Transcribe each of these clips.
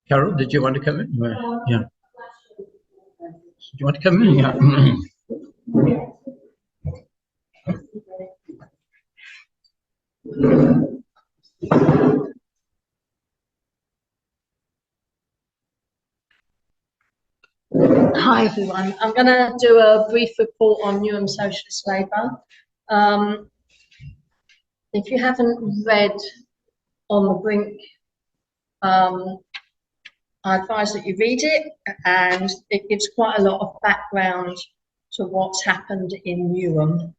Carol, did you want to come in? Yeah. Do you want to come in? Yeah. Hi everyone, I'm going to do a brief report on Newham Socialist Labour. If you haven't read On the Brink, I advise that you read it, and it gives quite a lot of background to what's happened in Newham.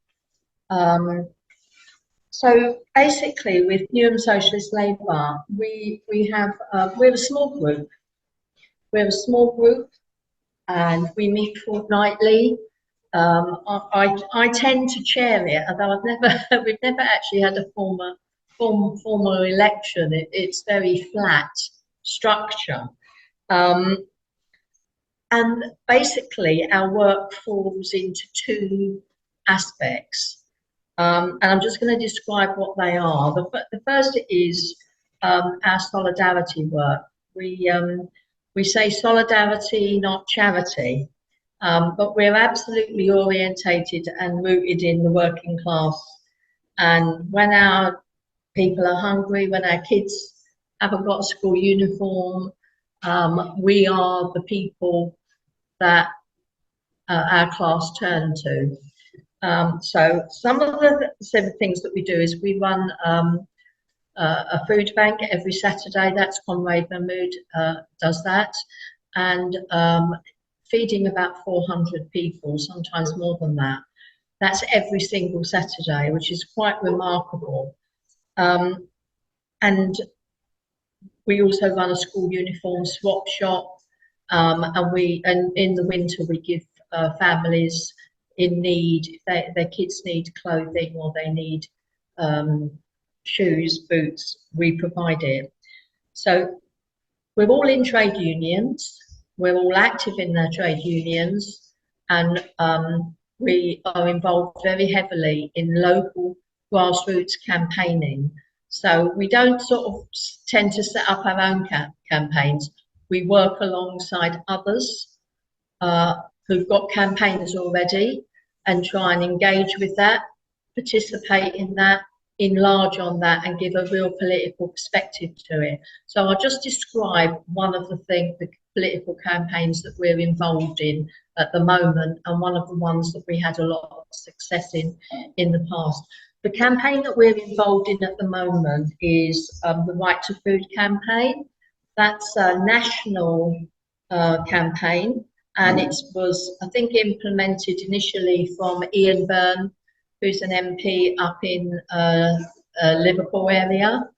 So basically with Newham Socialist Labour, we're a small group. We're a small group and we meet fortnightly. I tend to chair it, although we've never actually had a formal election. It's very flat structure. And basically our work falls into two aspects. And I'm just going to describe what they are. The first is our solidarity work. We say solidarity, not charity, but we're absolutely orientated and rooted in the working class. And when our people are hungry, when our kids haven't got a school uniform, we are the people that our class turn to. So some of the things that we do is we run a food bank every Saturday. That's Conrad Mahmood does that, and feeding about 400 people, sometimes more than that. That's every single Saturday, which is quite remarkable. And we also run a school uniform swap shop, and in the winter we give families in need, if their kids need clothing or they need shoes, boots, we provide it. So we're all in trade unions, we're all active in their trade unions, and we are involved very heavily in local grassroots campaigning. So we don't sort of tend to set up our own campaigns. We work alongside others who've got campaigns already and try and engage with that, participate in that, enlarge on that, and give a real political perspective to it. So I'll just describe one of the political campaigns that we're involved in at the moment, and one of the ones that we had a lot of success in the past. The campaign that we're involved in at the moment is the Right to Food campaign. That's a national campaign, and it was, I think, implemented initially from Ian Byrne, who's an MP up in Liverpool area,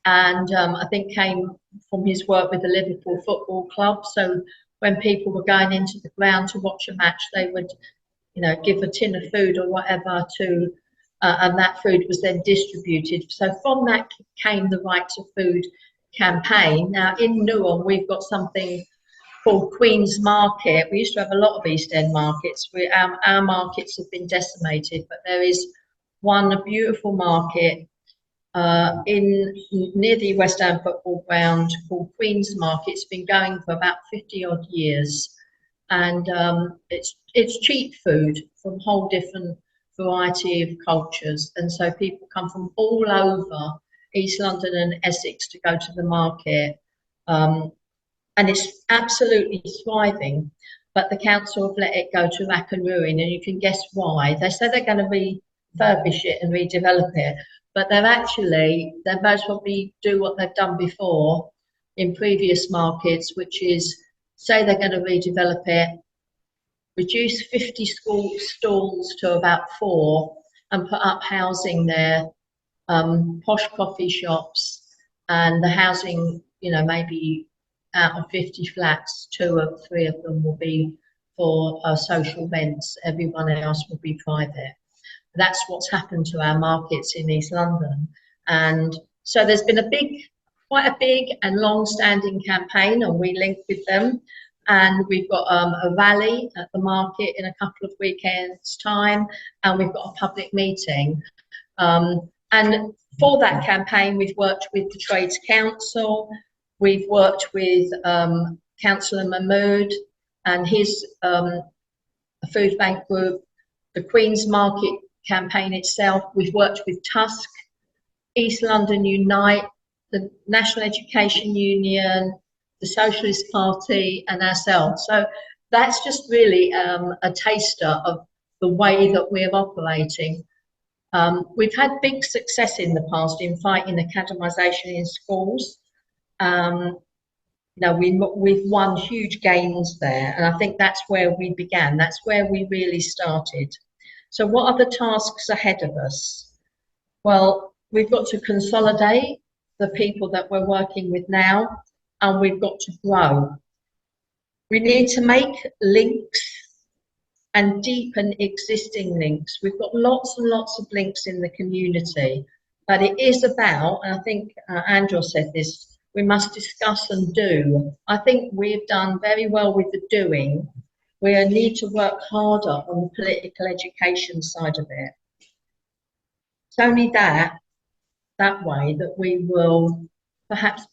and I think came from his work with the Liverpool Football Club. So when people were going into the ground to watch a match, they would, give a tin of food or whatever to, and that food was then distributed. So from that came the Right to Food campaign. Now in Newham, we've got something called Queen's Market. We used to have a lot of East End markets. Our markets have been decimated, but there is one beautiful market near the West Ham football ground called Queen's Market. It's been going for about 50 odd years, and it's cheap food from a whole different variety of cultures, and so people come from all over East London and Essex to go to the market. And it's absolutely thriving, but the council have let it go to rack and ruin, and you can guess why. They say they're going to refurbish it and redevelop it, but they most probably do what they've done before in previous markets, which is say they're going to redevelop it, reduce 50 stalls to about 4, and put up housing there, posh coffee shops, and the housing, maybe out of 50 flats, 2 or 3 of them will be for social rents. Everyone else will be private. That's what's happened to our markets in East London. And so there's been quite a big and long-standing campaign, and we link with them. And we've got a rally at the market in a couple of weekends' time, and we've got a public meeting. And for that campaign, we've worked with the Trades Council, we've worked with Councillor Mahmood and his food bank group, the Queen's Market campaign itself. We've worked with Tusk, East London Unite, the National Education Union, the Socialist Party and ourselves. So that's just really a taster of the way that we're operating. We've had big success in the past in fighting academisation in schools. We've won huge gains there, and I think that's where we began. That's where we really started. So what are the tasks ahead of us? Well, we've got to consolidate the people that we're working with now, and we've got to grow. We need to make links and deepen existing links. We've got lots and lots of links in the community, but it is about, and I think Andrew said this, we must discuss and do. I think we've done very well with the doing. We need to work harder on the political education side of it. It's only that way that we will perhaps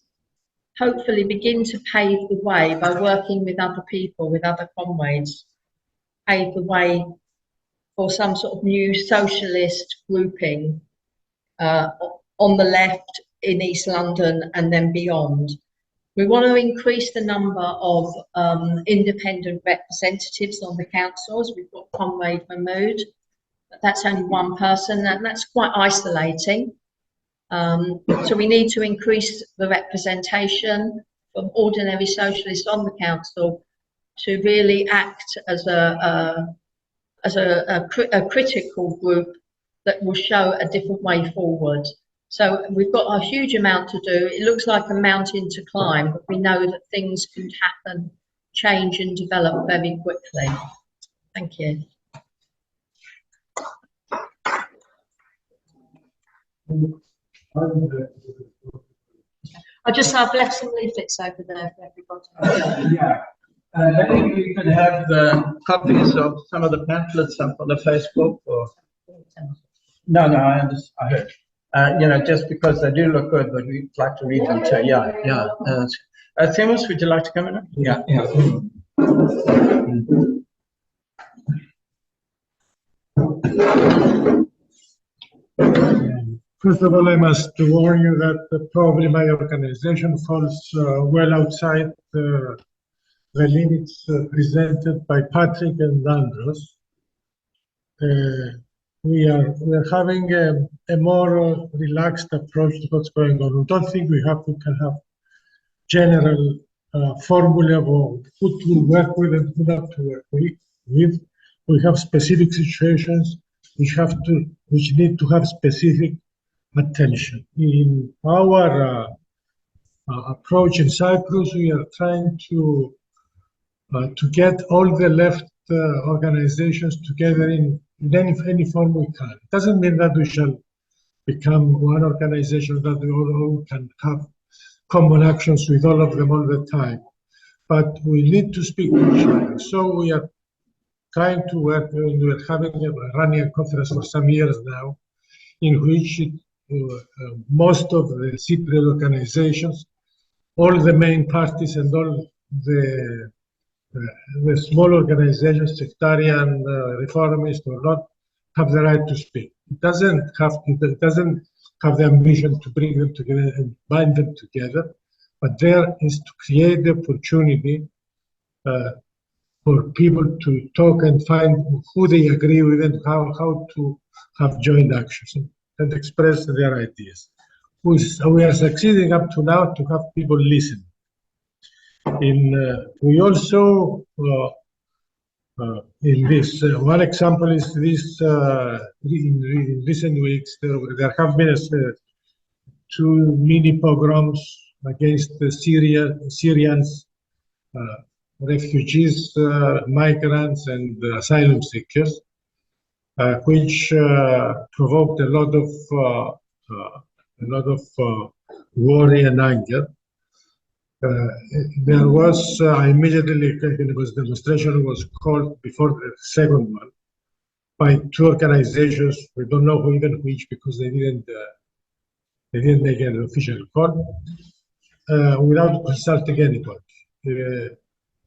hopefully begin to pave the way by working with other people, with other comrades, pave the way for some sort of new socialist grouping on the left in East London and then beyond. We want to increase the number of independent representatives on the councils. We've got Comrade Mahmood, but that's only one person, and that's quite isolating. So we need to increase the representation of ordinary socialists on the council to really act as a critical group that will show a different way forward. So we've got a huge amount to do. It looks like a mountain to climb, but we know that things can happen, change and develop very quickly. Thank you. I've left some leaflets over there for everybody. Yeah. I think we could have the copies of some of the pamphlets up on the Facebook. Or no, I understand. I heard. Just because they do look good, but we'd like to read them too. Yeah. Themis, would you like to come in? Yeah. First of all, I must warn you that probably my organization falls well outside the limits presented by Patrick and Andros. We are having a more relaxed approach to what's going on. We don't think we can have general formula of who to work with and who not to work with. We have specific situations which need to have specific attention. In our approach in Cyprus, we are trying to get all the left organizations together in any form we can. It doesn't mean that we shall become one organization that we all can have common actions with all of them all the time. But we need to speak to each other. So we are trying to work, we're running a conference for some years now, in which most of the Cypriot organizations, all the main parties and all the small organizations, sectarian, reformist or not, have the right to speak. It doesn't have the ambition to bring them together and bind them together, but there is to create the opportunity for people to talk and find who they agree with and how to have joint actions and express their ideas. We are succeeding up to now to have people listen. We also, in this, one example is this, in recent weeks, there have been two mini pogroms against the Syrians, refugees, migrants, and asylum seekers, which provoked a lot of worry and anger. There was immediately, demonstration was called before the second one, by two organizations. We don't know even which because they didn't make an official call without consulting anybody.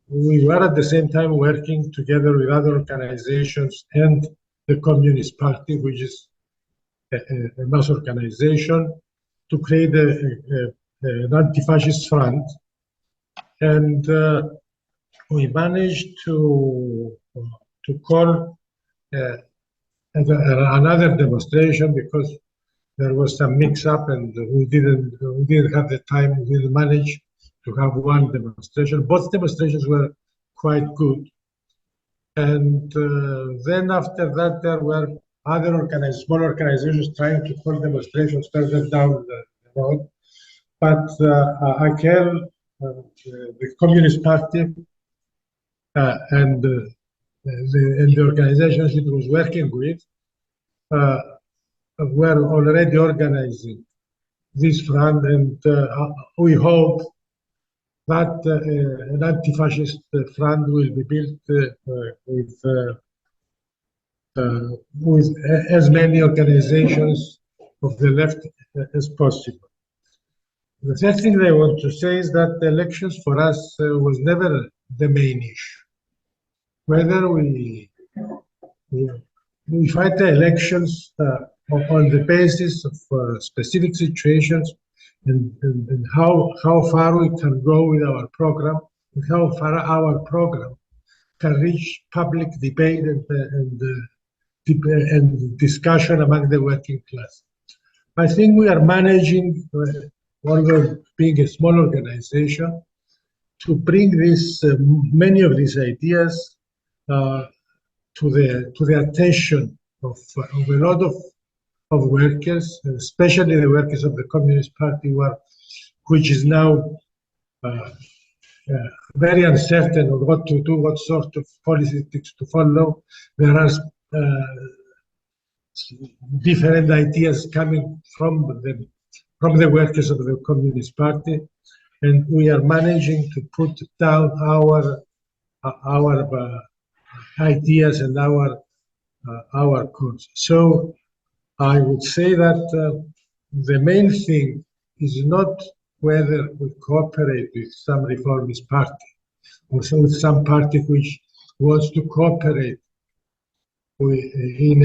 We were at the same time working together with other organizations and the Communist Party, which is a mass organization, to create an anti-fascist front. And we managed to call another demonstration because there was some mix-up and we didn't have the time. We didn't manage to have one demonstration. Both demonstrations were quite good. And then after that, there were other small organizations trying to call demonstrations further down the road. But AKEL, the Communist Party, and the organizations it was working with were already organizing this front, and we hope that an anti-fascist front will be built with as many organizations of the left as possible. The third thing I want to say is that the elections for us was never the main issue. Whether we fight the elections on the basis of specific situations and how far we can go with our program, and how far our program can reach public debate and discussion among the working class. I think we are managing, although being a small organization, to bring this many of these ideas to the attention of a lot of workers, especially the workers of the Communist Party, which is now very uncertain of what to do, what sort of politics to follow. There are different ideas coming from the workers of the Communist Party, and we are managing to put down our ideas and our cause. So I would say that the main thing is not whether we cooperate with some reformist party or with some party which wants to cooperate in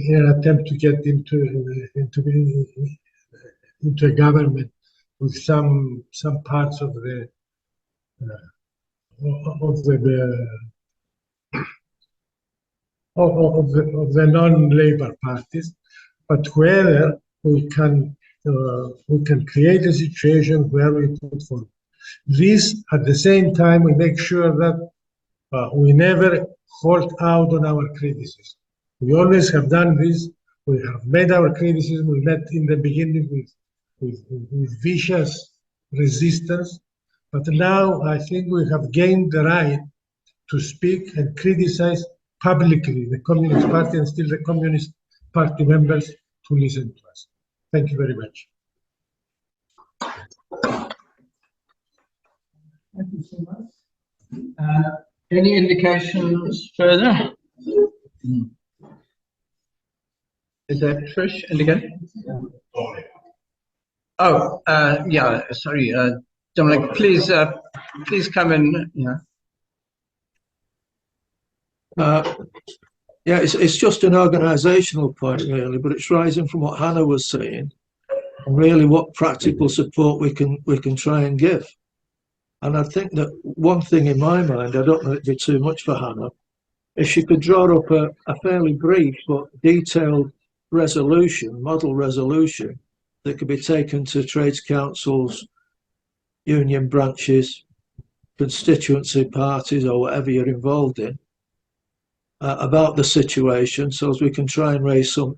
an attempt to get into a government with some parts of the non-labor parties, but whether we can create a situation where we put forward this. At the same time, we make sure that we never hold out on our criticism. We always have done this. We have made our criticism. We met in the beginning with vicious resistance, but now I think we have gained the right to speak and criticize publicly the Communist Party and still the Communist Party members to listen to us. Thank you very much. Thank you so much. Any indications further? Is that Trish indicating? Oh, yeah, sorry, Dominic, please come in. Yeah, it's just an organisational point really, but it's rising from what Hannah was saying, and really what practical support we can try and give. And I think that one thing in my mind, I don't know if it'd be too much for Hannah, if she could draw up a fairly brief but detailed resolution, model resolution, that could be taken to trades councils, union branches, constituency parties, or whatever you're involved in, about the situation, so as we can try and raise some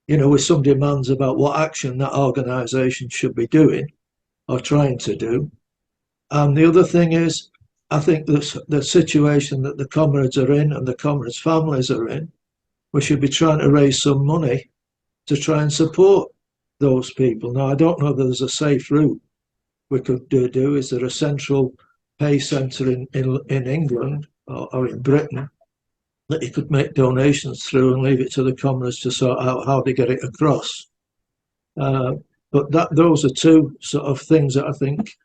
with some demands about what action that organisation should be doing or trying to do. And the other thing is, I think the situation that the comrades are in and the comrades' families are in, we should be trying to raise some money to try and support those people. Now, I don't know that there's a safe route we could do. Is there a central pay centre in England or in Britain that you could make donations through and leave it to the commoners to sort out how they get it across. But those are two sort of things that I think,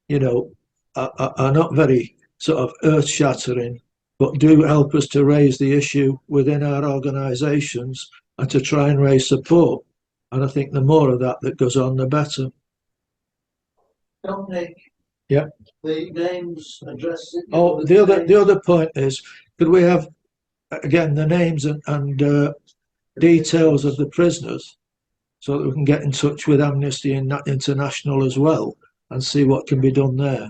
you know, are not very sort of earth-shattering, but do help us to raise the issue within our organisations and to try and raise support. And I think the more of that goes on, the better. Dominic. Yeah. The names, addresses. Oh, the other point is, could we have again the names and details of the prisoners, so that we can get in touch with Amnesty International as well and see what can be done there.